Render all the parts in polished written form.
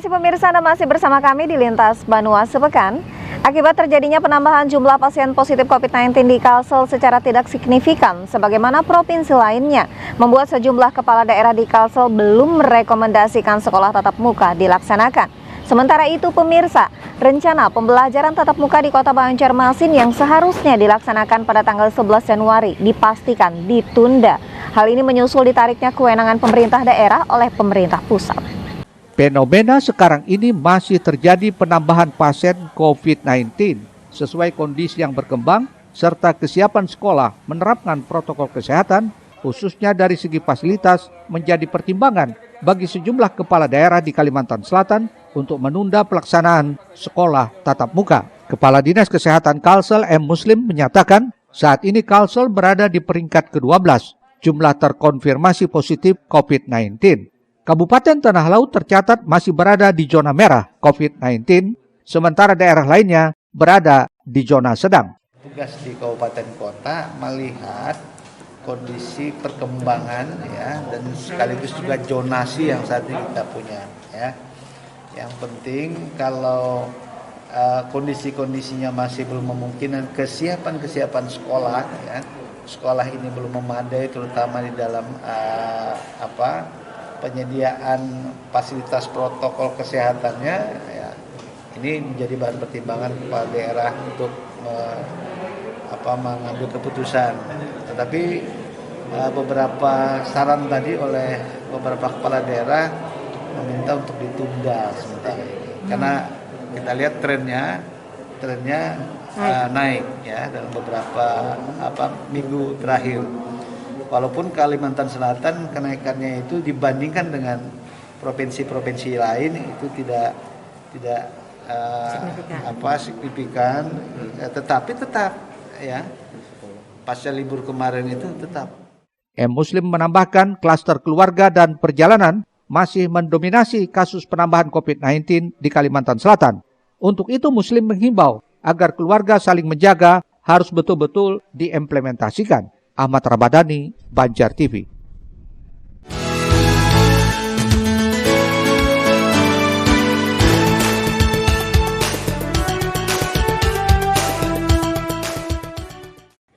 kasih pemirsa, Anda masih bersama kami di Lintas Banua Sepekan. Akibat terjadinya penambahan jumlah pasien positif COVID-19 di Kalsel secara tidak signifikan, sebagaimana provinsi lainnya, membuat sejumlah kepala daerah di Kalsel belum merekomendasikan sekolah tatap muka dilaksanakan. Sementara itu pemirsa, rencana pembelajaran tatap muka di Kota Banjarmasin yang seharusnya dilaksanakan pada tanggal 11 Januari dipastikan ditunda. Hal ini menyusul ditariknya kewenangan pemerintah daerah oleh pemerintah pusat. Fenomena sekarang ini masih terjadi penambahan pasien COVID-19 sesuai kondisi yang berkembang serta kesiapan sekolah menerapkan protokol kesehatan khususnya dari segi fasilitas menjadi pertimbangan bagi sejumlah kepala daerah di Kalimantan Selatan untuk menunda pelaksanaan sekolah tatap muka. Kepala Dinas Kesehatan Kalsel M. Muslim menyatakan saat ini Kalsel berada di peringkat ke-12 jumlah terkonfirmasi positif COVID-19. Kabupaten Tanah Laut tercatat masih berada di zona merah COVID-19, sementara daerah lainnya berada di zona sedang. Tugas di kabupaten kota melihat kondisi perkembangan ya dan sekaligus juga zonasi yang saat ini kita punya ya. Yang penting kalau kondisi-kondisinya masih belum memungkinkan, kesiapan sekolah ya. Sekolah ini belum memadai terutama di dalam penyediaan fasilitas protokol kesehatannya ya, ini menjadi bahan pertimbangan kepala daerah untuk mengambil keputusan. Tetapi beberapa saran tadi oleh beberapa kepala daerah meminta untuk ditunda sementara ini karena kita lihat trennya naik ya dalam beberapa minggu terakhir. Walaupun Kalimantan Selatan kenaikannya itu dibandingkan dengan provinsi-provinsi lain itu tidak signifikan, tetapi tetap ya pasca libur kemarin itu tetap. M. Muslim menambahkan klaster keluarga dan perjalanan masih mendominasi kasus penambahan COVID-19 di Kalimantan Selatan. Untuk itu Muslim menghimbau agar keluarga saling menjaga harus betul-betul diimplementasikan. Ahmad Ramadhani, Banjar TV.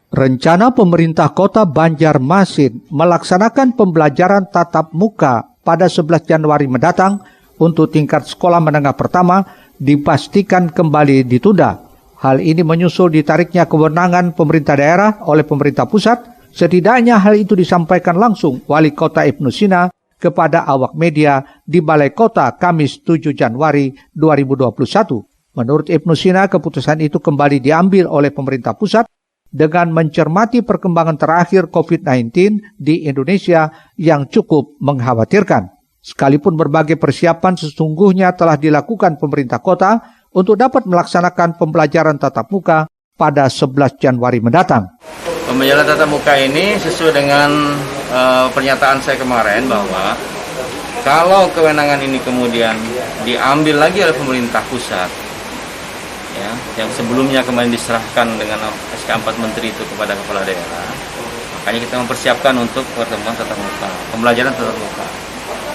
Rencana pemerintah Kota Banjarmasin melaksanakan pembelajaran tatap muka pada 11 Januari mendatang untuk tingkat sekolah menengah pertama dipastikan kembali ditunda. Hal ini menyusul ditariknya kewenangan pemerintah daerah oleh pemerintah pusat. Setidaknya hal itu disampaikan langsung Wali Kota Ibnu Sina kepada awak media di Balai Kota Kamis 7 Januari 2021. Menurut Ibnu Sina, keputusan itu kembali diambil oleh pemerintah pusat dengan mencermati perkembangan terakhir COVID-19 di Indonesia yang cukup mengkhawatirkan. Sekalipun berbagai persiapan sesungguhnya telah dilakukan pemerintah kota untuk dapat melaksanakan pembelajaran tatap muka pada 11 Januari mendatang. Pembelajaran tatap muka ini sesuai dengan pernyataan saya kemarin bahwa kalau kewenangan ini kemudian diambil lagi oleh pemerintah pusat, ya, yang sebelumnya kemarin diserahkan dengan SK 4 Menteri itu kepada kepala daerah, makanya kita mempersiapkan untuk pertemuan tatap muka, pembelajaran tatap muka.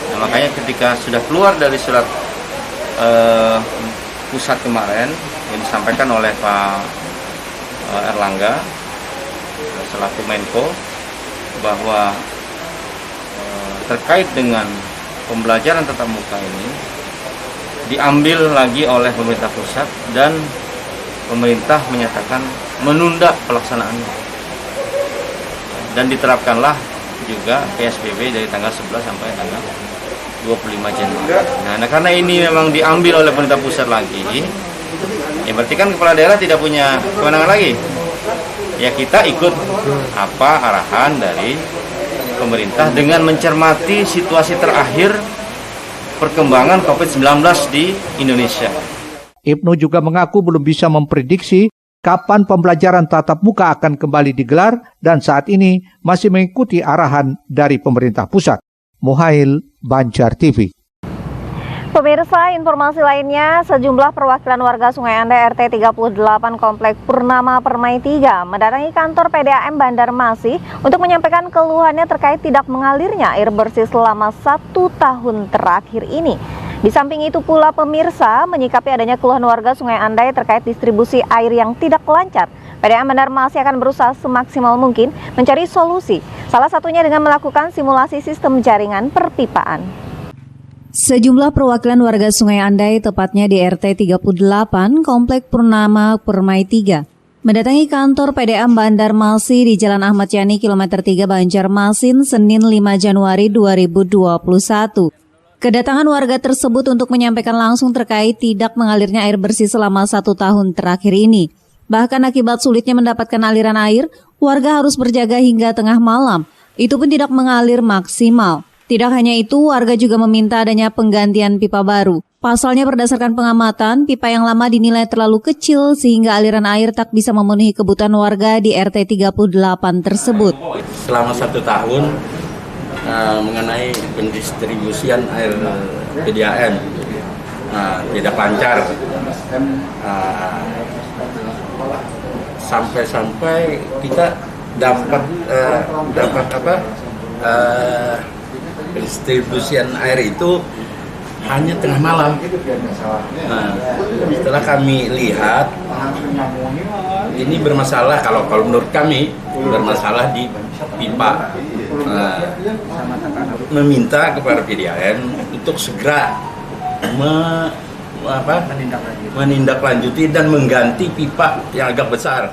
Nah, makanya ketika sudah keluar dari surat pusat kemarin yang disampaikan oleh Pak Erlangga selaku Menko bahwa terkait dengan pembelajaran tatap muka ini diambil lagi oleh pemerintah pusat dan pemerintah menyatakan menunda pelaksanaannya dan diterapkanlah juga PSBB dari tanggal 11 sampai tanggal 25 Januari. Nah, karena ini memang diambil oleh pemerintah pusat lagi, ya berarti kan kepala daerah tidak punya kewenangan lagi. Ya kita ikut arahan dari pemerintah dengan mencermati situasi terakhir perkembangan COVID-19 di Indonesia. Ibnu juga mengaku belum bisa memprediksi kapan pembelajaran tatap muka akan kembali digelar dan saat ini masih mengikuti arahan dari pemerintah pusat. Muhail, Banjar TV. Pemirsa, informasi lainnya, sejumlah perwakilan warga Sungai Ande RT 38 Komplek Purnama Permai 3 mendatangi kantor PDAM Banjarmasin untuk menyampaikan keluhannya terkait tidak mengalirnya air bersih selama 1 tahun terakhir ini. Di samping itu pula pemirsa, menyikapi adanya keluhan warga Sungai Andai terkait distribusi air yang tidak lancar, PDAM Bandar masih akan berusaha semaksimal mungkin mencari solusi, salah satunya dengan melakukan simulasi sistem jaringan perpipaan. Sejumlah perwakilan warga Sungai Andai, tepatnya di RT 38, Komplek Purnama Permai 3, mendatangi kantor PDAM Bandar Masi di Jalan Ahmad Yani, kilometer 3 Banjarmasin, Senin 5 Januari 2021. Kedatangan warga tersebut untuk menyampaikan langsung terkait tidak mengalirnya air bersih selama 1 tahun terakhir ini. Bahkan akibat sulitnya mendapatkan aliran air, warga harus berjaga hingga tengah malam. Itu pun tidak mengalir maksimal. Tidak hanya itu, warga juga meminta adanya penggantian pipa baru. Pasalnya berdasarkan pengamatan, pipa yang lama dinilai terlalu kecil sehingga aliran air tak bisa memenuhi kebutuhan warga di RT 38 tersebut. Selama 1 tahun mengenai pendistribusian air PDAM tidak lancar, sampai-sampai kita dapat pendistribusian air itu hanya tengah malam. Setelah kami lihat ini bermasalah, kalau menurut kami bermasalah di pipa. Meminta kepada PDAM untuk segera menindaklanjuti dan mengganti pipa yang agak besar.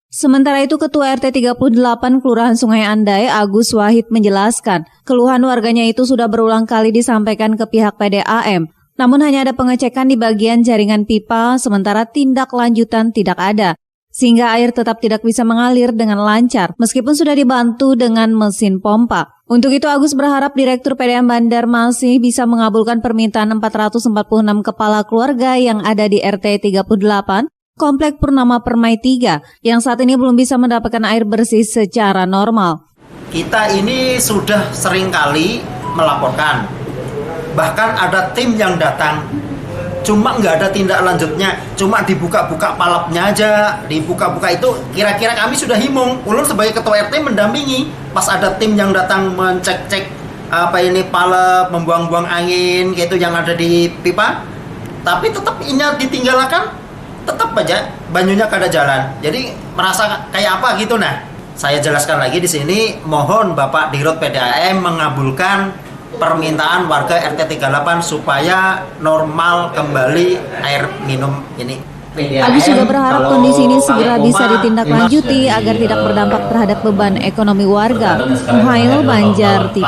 Sementara itu, Ketua RT 38 Kelurahan Sungai Andai, Agus Wahid menjelaskan, keluhan warganya itu sudah berulang kali disampaikan ke pihak PDAM. Namun hanya ada pengecekan di bagian jaringan pipa, sementara tindak lanjutan tidak ada. Sehingga air tetap tidak bisa mengalir dengan lancar, meskipun sudah dibantu dengan mesin pompa. Untuk itu, Agus berharap Direktur PDAM Bandar masih bisa mengabulkan permintaan 446 kepala keluarga yang ada di RT 38, Komplek Purnama Permai 3, yang saat ini belum bisa mendapatkan air bersih secara normal. Kita ini sudah seringkali melaporkan, bahkan ada tim yang datang, cuma nggak ada tindak lanjutnya, cuma dibuka-buka palapnya aja, dibuka-buka itu kira-kira kami sudah himung. Ulun sebagai ketua RT mendampingi, pas ada tim yang datang mencek-cek palap, membuang-buang angin gitu yang ada di pipa, tapi tetap ini ditinggalkan, tetap aja banyunya kada jalan. Jadi merasa kayak apa gitu. Nah, saya jelaskan lagi di sini, mohon Bapak Dirut PDAM mengabulkan permintaan warga RT 38 supaya normal kembali air minum ini. Agus juga berharap kondisi ini segera bisa ditindaklanjuti agar tidak berdampak terhadap beban ekonomi warga. Muhail, Banjar TV.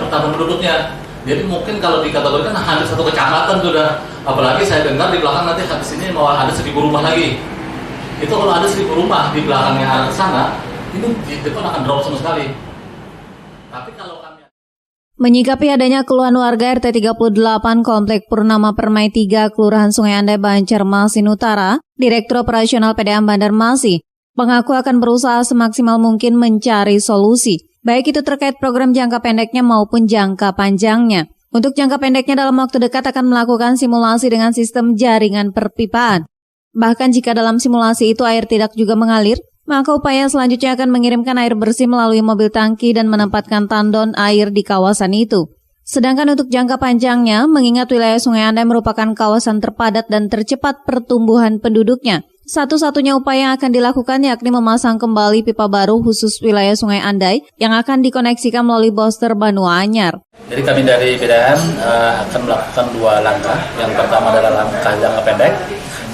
Betapa penduduknya. Jadi mungkin kalau dikategorikan hampir 1 kecamatan sudah. Apalagi saya dengar di belakang nanti habis ini mau ada 1.000 rumah lagi. Itu kalau ada 1.000 rumah di belakangnya arah sana, ini di depan akan drop sama sekali. Tapi kalau kami... Menyikapi adanya keluhan warga RT 38 Komplek Purnama Permai 3 Kelurahan Sungai Andai Banjarmasin Utara, Direktur Operasional PDAM Bandar Masi mengaku akan berusaha semaksimal mungkin mencari solusi, baik itu terkait program jangka pendeknya maupun jangka panjangnya. Untuk jangka pendeknya dalam waktu dekat akan melakukan simulasi dengan sistem jaringan perpipaan. Bahkan jika dalam simulasi itu air tidak juga mengalir, maka upaya selanjutnya akan mengirimkan air bersih melalui mobil tangki dan menempatkan tandon air di kawasan itu. Sedangkan untuk jangka panjangnya, mengingat wilayah Sungai Andai merupakan kawasan terpadat dan tercepat pertumbuhan penduduknya, satu-satunya upaya yang akan dilakukan yakni memasang kembali pipa baru khusus wilayah Sungai Andai yang akan dikoneksikan melalui booster Banua Anyar. Jadi kami dari PDAM akan melakukan 2 langkah. Yang pertama adalah langkah jangka pendek,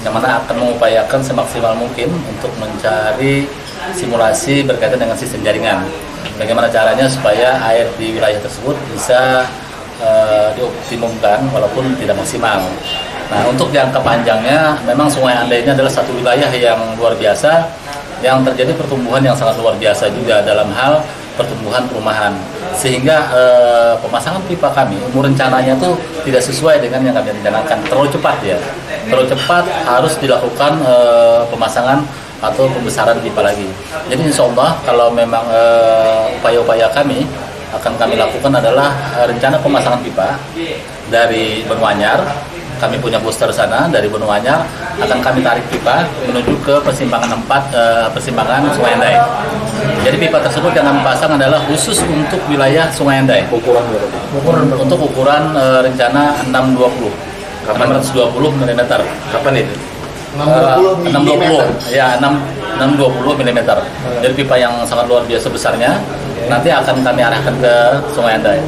yang mana akan mengupayakan semaksimal mungkin untuk mencari simulasi berkaitan dengan sistem jaringan. Bagaimana caranya supaya air di wilayah tersebut bisa dioptimumkan walaupun tidak maksimal. Nah, untuk jangka panjangnya, memang Sungai Andai ini adalah satu wilayah yang luar biasa, yang terjadi pertumbuhan yang sangat luar biasa juga dalam hal pertumbuhan perumahan. Sehingga pemasangan pipa kami, rencananya tuh tidak sesuai dengan yang kami rencanakan, terlalu cepat ya. Terlalu cepat, harus dilakukan pemasangan atau pembesaran pipa lagi. Jadi insya Allah kalau memang upaya-upaya kami akan kami lakukan adalah rencana pemasangan pipa dari Banua Anyar kami punya booster sana dari Benoanyar, akan kami tarik pipa menuju ke persimpangan 4, persimpangan Sungai Andai. Jadi pipa tersebut yang kami pasang adalah khusus untuk wilayah Sungai Andai. Untuk ukuran rencana 620. 620 mm. Kapan itu? 620 ya 620 mm. Jadi pipa yang sangat luar biasa besarnya nanti akan kami arahkan ke Sungai Andai.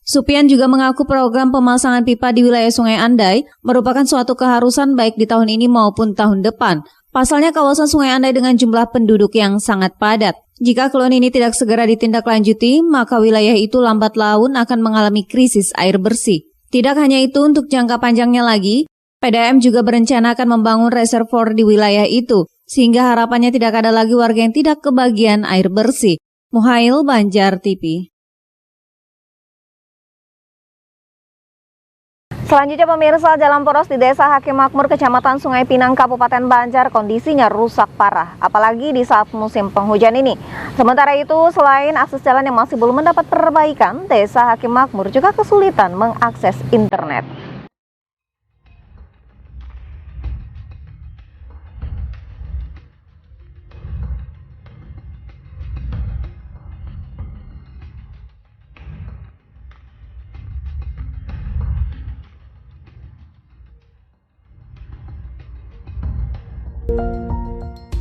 Supian juga mengaku program pemasangan pipa di wilayah Sungai Andai merupakan suatu keharusan baik di tahun ini maupun tahun depan. Pasalnya kawasan Sungai Andai dengan jumlah penduduk yang sangat padat. Jika keluhan ini tidak segera ditindaklanjuti, maka wilayah itu lambat laun akan mengalami krisis air bersih. Tidak hanya itu, untuk jangka panjangnya lagi, PDAM juga berencana akan membangun reservoir di wilayah itu, sehingga harapannya tidak ada lagi warga yang tidak kebagian air bersih. Muhail, Banjar TV. Selanjutnya pemirsa, jalan poros di Desa Hakim Makmur, Kecamatan Sungai Pinang, Kabupaten Banjar kondisinya rusak parah, apalagi di saat musim penghujan ini. Sementara itu, selain akses jalan yang masih belum mendapat perbaikan, Desa Hakim Makmur juga kesulitan mengakses internet.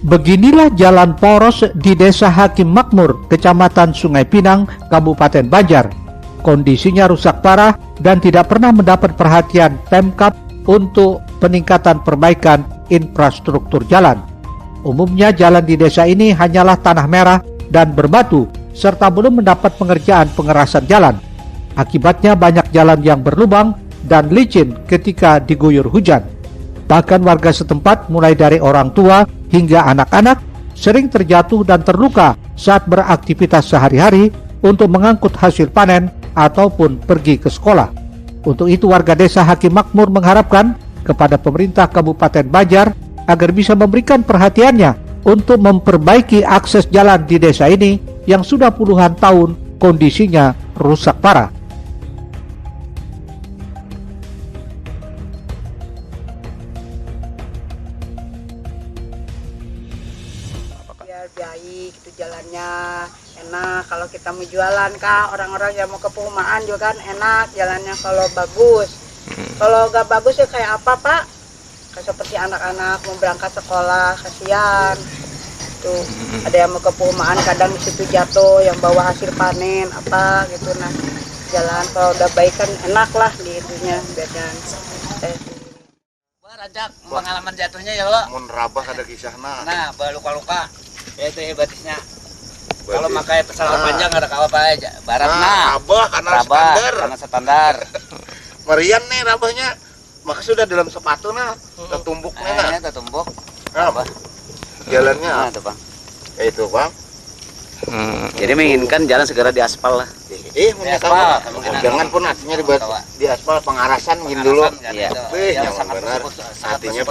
Beginilah jalan poros di Desa Hakim Makmur, Kecamatan Sungai Pinang, Kabupaten Banjar. Kondisinya rusak parah dan tidak pernah mendapat perhatian Pemkab untuk peningkatan perbaikan infrastruktur jalan. Umumnya jalan di desa ini hanyalah tanah merah dan berbatu, serta belum mendapat pengerjaan pengerasan jalan. Akibatnya banyak jalan yang berlubang dan licin ketika diguyur hujan. Bahkan warga setempat mulai dari orang tua hingga anak-anak sering terjatuh dan terluka saat beraktivitas sehari-hari untuk mengangkut hasil panen ataupun pergi ke sekolah. Untuk itu warga Desa Hakim Makmur mengharapkan kepada pemerintah Kabupaten Banjar agar bisa memberikan perhatiannya untuk memperbaiki akses jalan di desa ini yang sudah puluhan tahun kondisinya rusak parah. Baik itu jalannya enak, kalau kita mau jualan kah, orang-orang yang mau ke perumahan juga kan enak jalannya kalau bagus. Kalau gak bagus ya kayak apa Pak, kayak seperti anak-anak mau berangkat sekolah kasihan tuh, ada yang mau ke perumahan kadang di situ jatuh yang bawa hasil panen apa gitu. Nah jalan kalau udah baik kan enak lah di itunya biasanya. Rajak pengalaman jatuhnya ya lo. Mun rabah ada kisahna. Nah, luka-luka. Ya itu hebatnya. Kalau pakai pesawat panjang ada apa aja. Barat rabah karena standar. Merian nih rabahnya. Maka sudah dalam sepatu tertumbuknya tertumbuk. Rabah. Jalannya itu, Bang. Itu, Bang. Jadi menginginkan jalan segera diaspal lah. Aspal. Jangan pun artinya di aspal pengarasan dulu. Iya. Yang benar. Artinya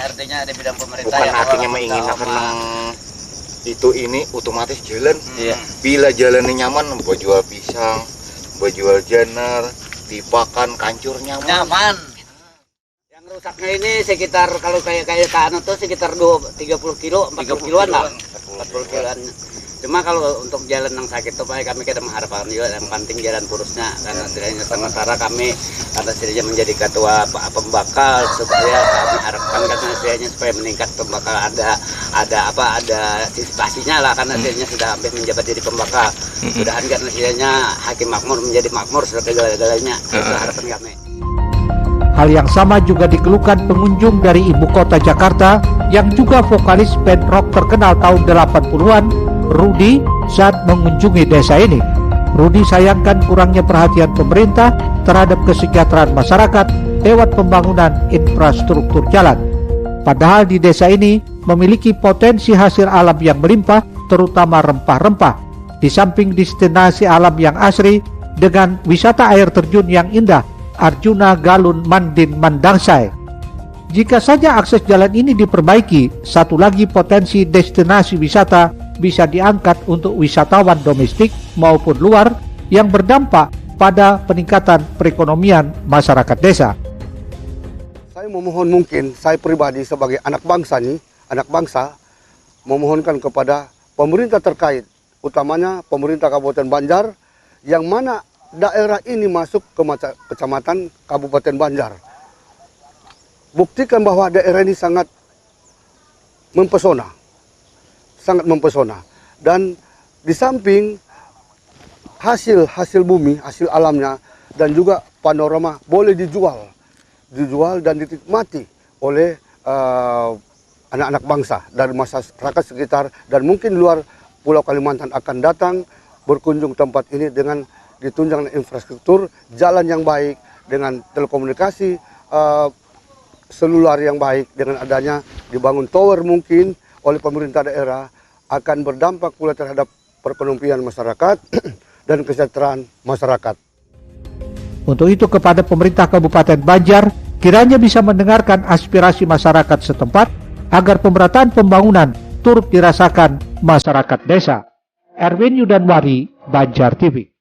artinya di bidang pemerintah. Bukan artinya menginginkan ini otomatis jalan. Iya. Bila jalannya nyaman, buat jual pisang, buat jual janar, dipakan kancur nyaman. Yang rusaknya ini sekitar kalau kayak tuh sekitar 30 kilo, 40 kiloan lah. 40 kiloan. Cuma kalau untuk jalan yang sakit itu Pak, kami kita mengharapkan juga yang penting jalan purusnya, karena setidaknya sementara kami menjadi ketua pembakal, supaya kami harapkan karena setidaknya supaya meningkat pembakal ada antisipasinya lah, karena setidaknya sudah hampir menjabat jadi pembakal. Mudah-mudahan karena setidaknya Hakim Makmur menjadi makmur segala-galanya, itu harapan kami. Hal yang sama juga dikeluhkan pengunjung dari ibu kota Jakarta yang juga vokalis band rock terkenal tahun 80-an, Rudi, saat mengunjungi desa ini. Rudi sayangkan kurangnya perhatian pemerintah terhadap kesejahteraan masyarakat lewat pembangunan infrastruktur jalan. Padahal di desa ini memiliki potensi hasil alam yang melimpah, terutama rempah-rempah. Di samping destinasi alam yang asri dengan wisata air terjun yang indah, Arjuna Galun Mandin Mandangsai. Jika saja akses jalan ini diperbaiki, satu lagi potensi destinasi wisata bisa diangkat untuk wisatawan domestik maupun luar yang berdampak pada peningkatan perekonomian masyarakat desa. memohon, mungkin saya pribadi sebagai anak bangsa memohonkan kepada pemerintah terkait, utamanya pemerintah Kabupaten Banjar, yang mana daerah ini masuk ke kecamatan Kabupaten Banjar. Buktikan bahwa daerah ini sangat mempesona. Dan di samping hasil bumi, hasil alamnya, dan juga panorama boleh dijual dan dinikmati oleh anak-anak bangsa dari masyarakat sekitar, dan mungkin luar Pulau Kalimantan akan datang berkunjung tempat ini dengan ditunjang infrastruktur, jalan yang baik, dengan telekomunikasi seluler yang baik, dengan adanya dibangun tower mungkin oleh pemerintah daerah, akan berdampak pula terhadap perekonomian masyarakat dan kesejahteraan masyarakat. Untuk itu kepada pemerintah Kabupaten Banjar, kiranya bisa mendengarkan aspirasi masyarakat setempat agar pemerataan pembangunan turut dirasakan masyarakat desa. Erwin Yudanwari, Banjar TV.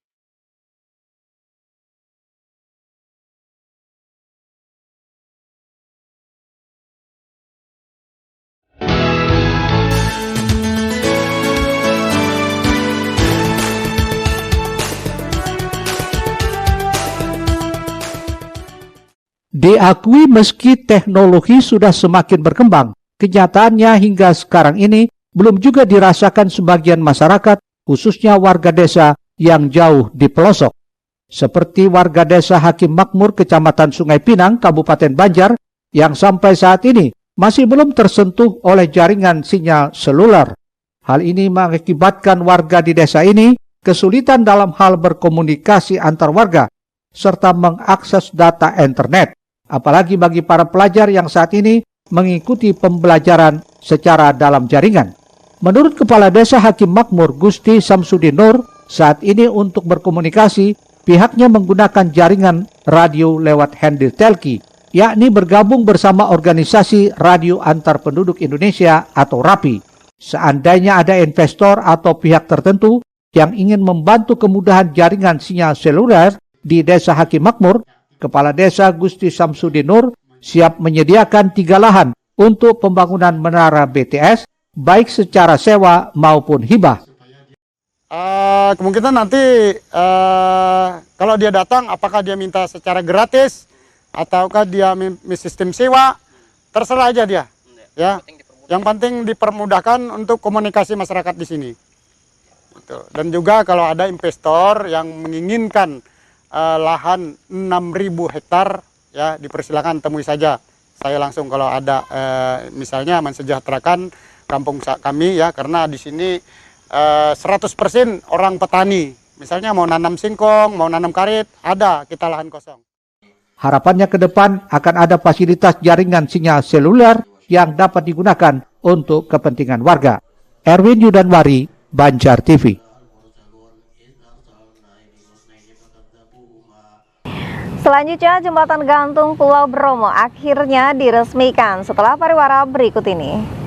Diakui meski teknologi sudah semakin berkembang, kenyataannya hingga sekarang ini belum juga dirasakan sebagian masyarakat, khususnya warga desa yang jauh di pelosok. Seperti warga desa Hakim Makmur, Kecamatan Sungai Pinang, Kabupaten Banjar, yang sampai saat ini masih belum tersentuh oleh jaringan sinyal seluler. Hal ini mengakibatkan warga di desa ini kesulitan dalam hal berkomunikasi antar warga, serta mengakses data internet. Apalagi bagi para pelajar yang saat ini mengikuti pembelajaran secara dalam jaringan. Menurut Kepala Desa Hakim Makmur, Gusti Samsudin Nur, saat ini untuk berkomunikasi, pihaknya menggunakan jaringan radio lewat handle telki, yakni bergabung bersama Organisasi Radio Antar Penduduk Indonesia atau RAPI. Seandainya ada investor atau pihak tertentu yang ingin membantu kemudahan jaringan sinyal seluler di Desa Hakim Makmur, Kepala Desa Gusti Samsudin Nur siap menyediakan 3 lahan untuk pembangunan menara BTS, baik secara sewa maupun hibah. Kemungkinan nanti kalau dia datang, apakah dia minta secara gratis ataukah dia sistem sewa, terserah aja dia. Ya, yang penting dipermudahkan untuk komunikasi masyarakat di sini. Dan juga kalau ada investor yang menginginkan lahan 6.000 hektar, ya dipersilakan temui saja. Saya langsung kalau ada misalnya mensejahterakan kampung kami, ya, karena di sini 100% orang petani. Misalnya mau nanam singkong, mau nanam karet, ada kita lahan kosong. Harapannya ke depan akan ada fasilitas jaringan sinyal seluler yang dapat digunakan untuk kepentingan warga. Erwin Yudanwari, Banjar TV. Selanjutnya, jembatan gantung Pulau Bromo akhirnya diresmikan setelah pariwara berikut ini.